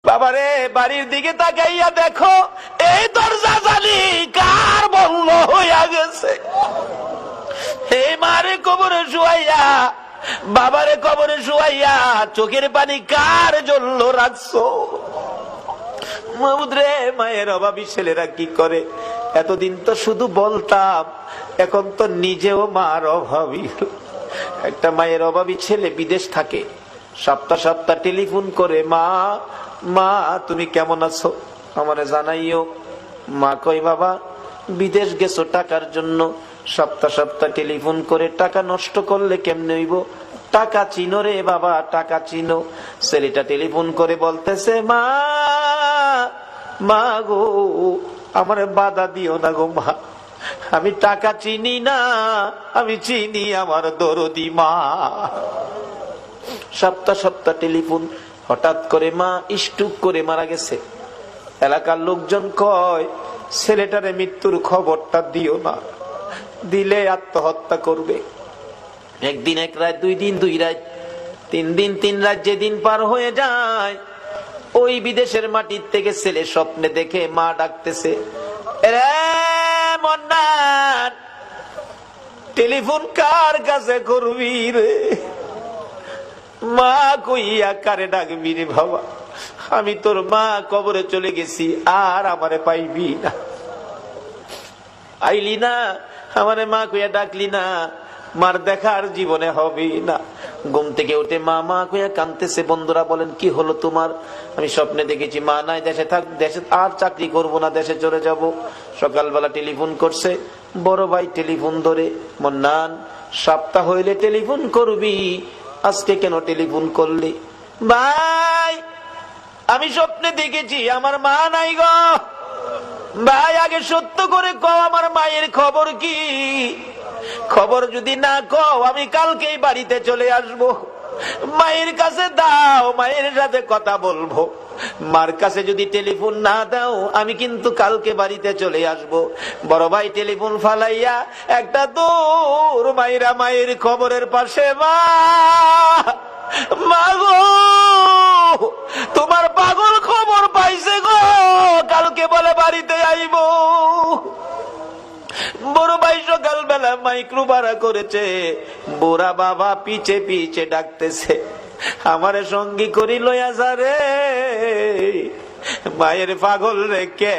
বাবারে বাড়ির দিকে তাকাইয়া দেখো এই দরজা জালি কার বন্ধ হইয়া গেছে। এই মারে কবরে শুয়াইয়া, বাবারে কবরে শুয়াইয়া চোখের পানি কার জন্য রাখছো। মাহমুদ রে, মায়ের অভাবী ছেলেরা কি করে? এতদিন তো শুধু বলতাম, এখন তো নিজেও মার অভাবী। একটা মায়ের অভাবী ছেলে বিদেশ থাকে, সপ্তাহ সপ্তাহ টেলিফোন করে, মা মা তুমি কেমন আছো, আমারে জানাইও। মা কই, বাবা বিদেশ গেছো টাকার জন্য, সপ্তাহ সপ্তাহ টেলিফোন করে টাকা নষ্ট করলে কেমনে হইব? টাকা চিনো রে বাবা, টাকা চিনো। ছেলেটা টেলিফোন করে বলতেছে, মা মা গো আমারে বাধা দিও না গো মা, আমি টাকা চিনি না, আমি চিনি আমার দরদি মা। সপ্তাহ সপ্তাহ টেলিফোন, হঠাৎ করে মা স্ট্রোক করে মারা গেছে। এলাকার লোকজন কয়, ছেলেটারে মৃত্যুর খবরটা দিও না, দিলে আত্মহত্যা করবে। একদিন এক রাত, 2 দিন 2 রাত, 3 দিন 3 রাত, যেদিন পার হয়ে যায়, ওই বিদেশের মাটির থেকে ছেলে স্বপ্নে দেখে মা ডাকতেছে, রে মন্নান, টেলিফোন কার কাছে করবি রে? মা কইয়া কারে ডাকবি রে বাবা, আমি তোর মা, কবরে চলে গেছি, আর আমারে পাইবি না। আইলি না, আমারে মা কইয়া ডাকলি না, মার দেখার জীবনে হবে না। ঘুম থেকে উঠে মা মা কইয়া কাঁদতেছে। বন্ধুরা বলেন, কি হলো তোমার? আমি স্বপ্নে দেখেছি মা নাই, দেশে থাক, দেশে আর চাকরি করব না, দেশে চলে যাব। সকালবেলা টেলিফোন করছে, বড় ভাই টেলিফোন ধরে, মন্নান সপ্তাহ হইলে টেলিফোন করবি, আজকে কেন টেলিফোন করলি? ভাই আমি স্বপ্নে দেখেছি আমার মা নাই গো। ভাই আগে সত্য করে কও, আমার মায়ের খবর কি? খবর যদি না কও, আমি কালকেই বাড়িতে চলে আসব। মায়ের কাছে দাও, মায়ের সাথে কথা বলবো। মার কাছে যদি টেলিফোন না দাও, আমি কিন্তু কালকে বাড়িতে চলে আসব। বড় ভাই টেলিফোন ফালাইয়া একটা দূর মায়েরা মায়ের খবরের পাশে, মা মা গো তোমার পাগল খবর পাইছে গো, কালকে বলে বাড়িতে আইব। বড় ভাই সকালবেলা মাইক্রো ভাড়া করেছে, বুড়া বাবা পিছে পিছে ডাকতেছে, আমারে সঙ্গী করি লইয়া যা রে, মায়ের পাগল রে কে।